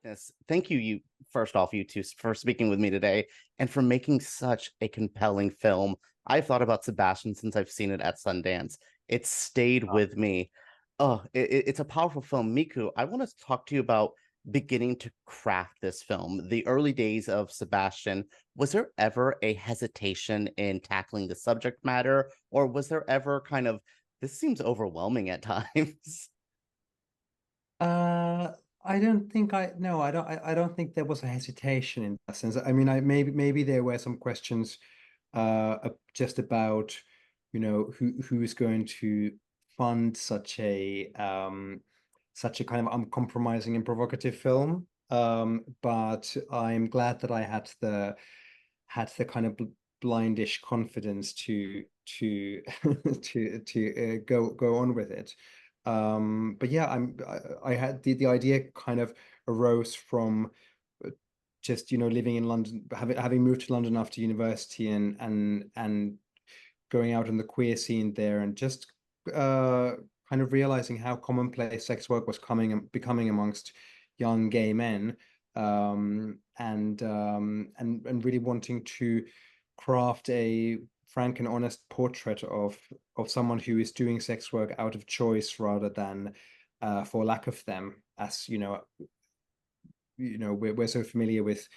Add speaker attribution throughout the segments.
Speaker 1: goodness. Thank you, first off, you two, for speaking with me today and for making such a compelling film. I've thought about Sebastian since I've seen it at Sundance. It stayed with me. Oh, it's a powerful film. Miku, I want to talk to you about beginning to craft this film, the early days of Sebastian. Was there ever a hesitation in tackling the subject matter, or was there ever kind of, this seems overwhelming at times?
Speaker 2: Uh, I don't think I no, I don't think there was a hesitation in that sense. I mean, I maybe there were some questions just about, who is going to fund such a kind of uncompromising and provocative film. But I'm glad that I had the kind of blindish confidence to to go on with it. But yeah, I had the idea kind of arose from just living in London, having moved to London after university, and going out in the queer scene there, and just uh kind of realizing how commonplace sex work was becoming amongst young gay men, and really wanting to craft a frank and honest portrait of someone who is doing sex work out of choice rather than for lack of them. As we're so familiar with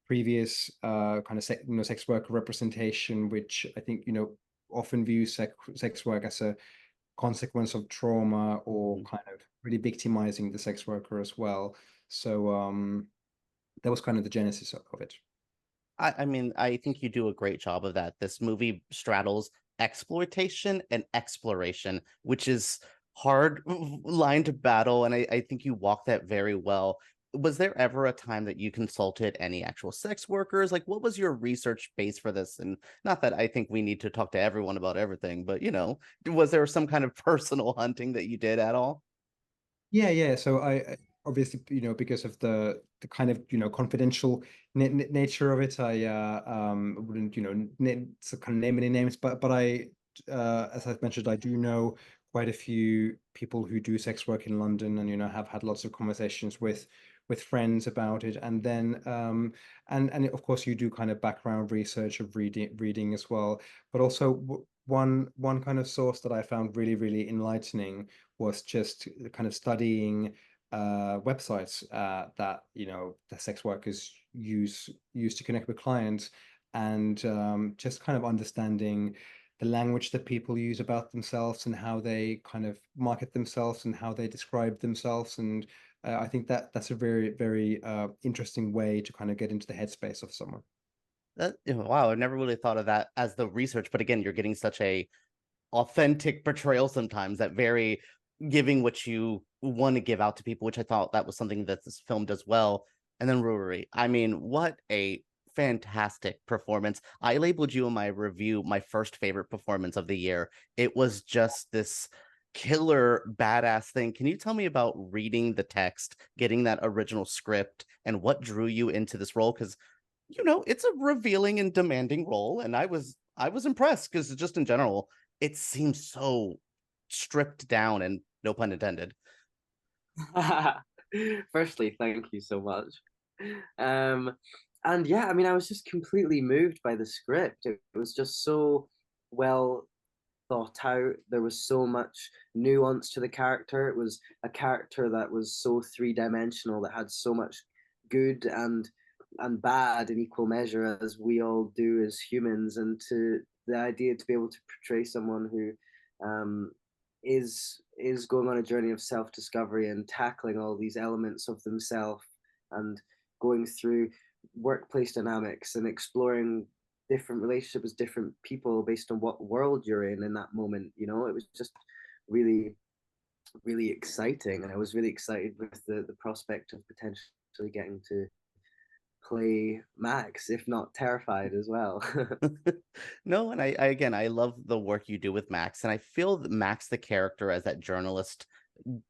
Speaker 2: previous kind of sex worker representation, which I think often views sex work as a consequence of trauma, or kind of really victimizing the sex worker as well. So that was kind of the genesis of it.
Speaker 1: I mean, I think you do a great job of that. This movie straddles exploitation and exploration, which is hard line to battle, and I think you walk that very well. Was there ever a time that you consulted any actual sex workers? Like, what was your research base for this? And not that I think we need to talk to everyone about everything, but was there some kind of personal hunting that you did at all?
Speaker 2: Yeah. So obviously, because of the kind of confidential nature of it, I wouldn't so kind of name any names, but I as I've mentioned, I do know quite a few people who do sex work in London, and have had lots of conversations with friends about it. And then and of course you do kind of background research of reading as well. But also one kind of source that I found really really enlightening was just kind of studying websites that the sex workers use to connect with clients, and just kind of understanding the language that people use about themselves, and how they kind of market themselves, and how they describe themselves. And I think that's a very very interesting way to kind of get into the headspace of someone.
Speaker 1: Wow, I've never really thought of that as the research, but again, you're getting such a authentic portrayal sometimes, that very giving what you want to give out to people, which I thought that was something that this film does well. And then Ruri, I mean, what a fantastic performance. I labeled you in my review my first favorite performance of the year. It was just this killer badass thing. Can you tell me about reading the text, getting that original script, and what drew you into this role? Because it's a revealing and demanding role, and I was impressed because just in general, it seems so stripped down and no pun intended.
Speaker 3: Firstly, thank you so much. Um, and yeah, I mean, I was just completely moved by the script. It was just so well thought out. There was so much nuance to the character. It was a character that was so three-dimensional, that had so much good and bad in equal measure, as we all do as humans. And to the idea to be able to portray someone who is going on a journey of self-discovery and tackling all these elements of themselves, and going through workplace dynamics and exploring different relationships with different people based on what world you're in that moment. It was just really really exciting, and I was really excited with the prospect of potentially getting to play Max, if not terrified as well.
Speaker 1: No, and I again, I love the work you do with Max, and I feel that Max, the character, as that journalist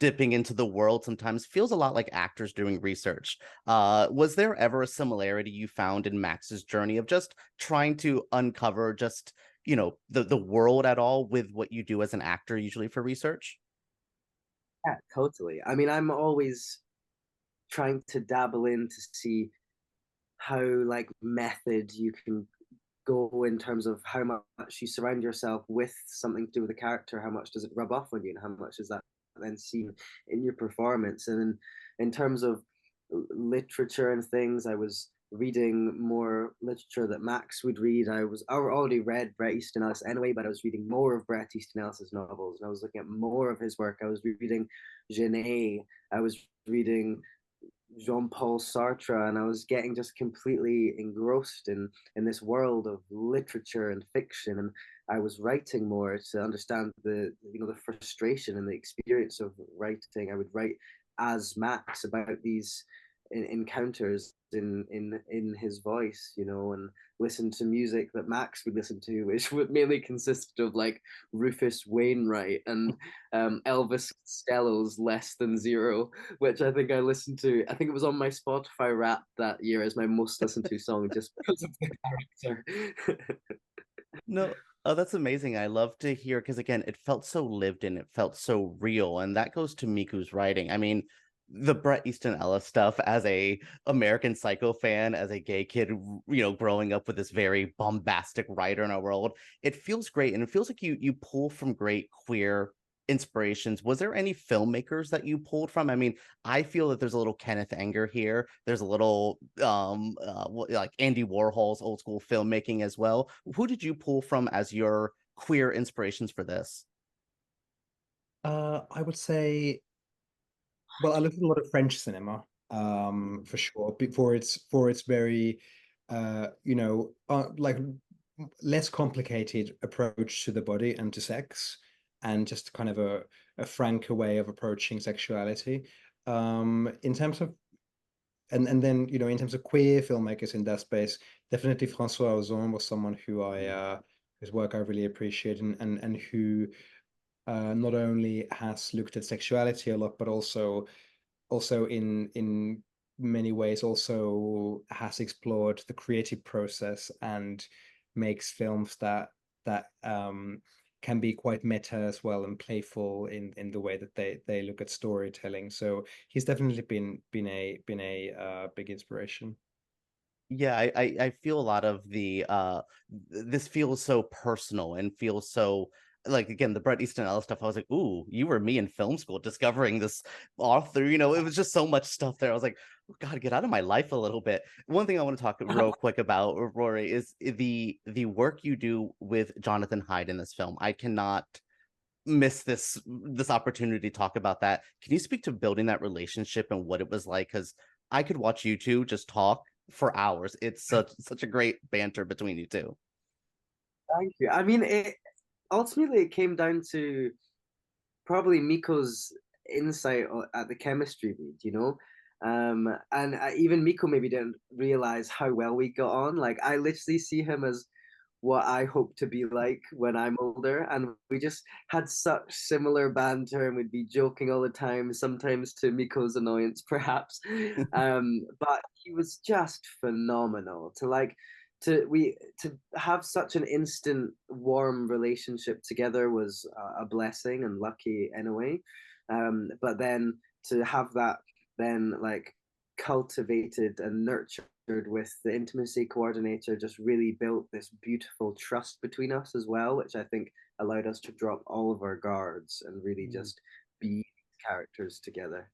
Speaker 1: dipping into the world, sometimes feels a lot like actors doing research. Was there ever a similarity you found in Max's journey of just trying to uncover just the world at all with what you do as an actor usually for research?
Speaker 3: Yeah, totally. I mean, I'm always trying to dabble in to see how like method you can go in terms of how much you surround yourself with something to do with the character, how much does it rub off on you, and how much is that then seen in your performance. And in terms of literature and things, I was reading more literature that Max would read. I already read Bret Easton Ellis anyway, but I was reading more of Bret Easton Ellis's novels, and I was looking at more of his work. I was reading Genet, I was reading Jean-Paul Sartre, and I was getting just completely engrossed in this world of literature and fiction. And I was writing more to understand the the frustration and the experience of writing. I would write as Max about these encounters in his voice, and listen to music that Max would listen to, which would mainly consist of like Rufus Wainwright and Elvis Costello's Less Than Zero, which I think I listened to. I think it was on my Spotify Wrapped that year as my most listened to song, just because of the character.
Speaker 1: No, oh, that's amazing. I love to hear, because again, it felt so lived in, it felt so real, and that goes to Miku's writing. I mean, the Bret Easton Ellis stuff, as a American Psycho fan, as a gay kid, growing up with this very bombastic writer in our world, it feels great, and it feels like you pull from great queer inspirations. Was there any filmmakers that you pulled from? I mean, I feel that there's a little Kenneth Anger here. There's a little like Andy Warhol's old school filmmaking as well. Who did you pull from as your queer inspirations for this?
Speaker 2: I would say, well, I look at a lot of French cinema, for sure, for its very, like less complicated approach to the body and to sex, and just kind of a franker way of approaching sexuality. In terms of, and then in terms of queer filmmakers in that space, definitely François Ozon was someone whose work I really appreciate, and who not only has looked at sexuality a lot, but also in many ways also has explored the creative process and makes films that can be quite meta as well, and playful in the way that they look at storytelling. So he's definitely been a big inspiration.
Speaker 1: Yeah, I feel a lot of the this feels so personal and feels so, like, again, the Bret Easton Ellis stuff. I was like, ooh, you were me in film school discovering this author. It was just so much stuff there. I was like, oh, God, get out of my life a little bit. One thing I want to talk real quick about, Rory, is the work you do with Jonathan Hyde in this film. I cannot miss this opportunity to talk about that. Can you speak to building that relationship and what it was like? Because I could watch you two just talk for hours. It's such a great banter between you two.
Speaker 3: Thank you. I mean, ultimately it came down to probably Mikko's insight at the chemistry read. And even Mikko maybe didn't realize how well we got on. Like, I literally see him as what I hope to be like when I'm older, and we just had such similar banter, and we'd be joking all the time, sometimes to Mikko's annoyance, perhaps. But he was just phenomenal. To have such an instant warm relationship together was a blessing and lucky in a way. But then to have that then like cultivated and nurtured with the intimacy coordinator just really built this beautiful trust between us as well, which I think allowed us to drop all of our guards and really just be characters together.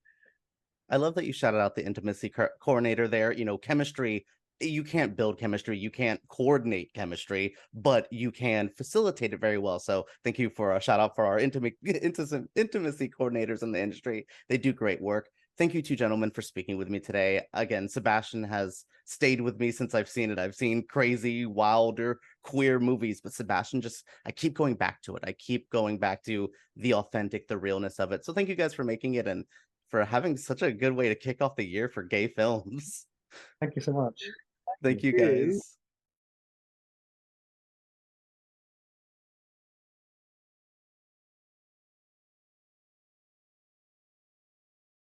Speaker 1: I love that you shouted out the intimacy coordinator there. Chemistry, you can't build chemistry, you can't coordinate chemistry, but you can facilitate it very well. So thank you for a shout out for our intimacy coordinators in the industry. They do great work. Thank you two gentlemen for speaking with me today. Again, Sebastian has stayed with me since I've seen it. I've seen crazy, wilder, queer movies, but Sebastian, I keep going back to it. I keep going back to the authentic, the realness of it. So thank you guys for making it, and for having such a good way to kick off the year for gay films.
Speaker 2: Thank you so much.
Speaker 1: Thank you
Speaker 3: you.
Speaker 1: guys.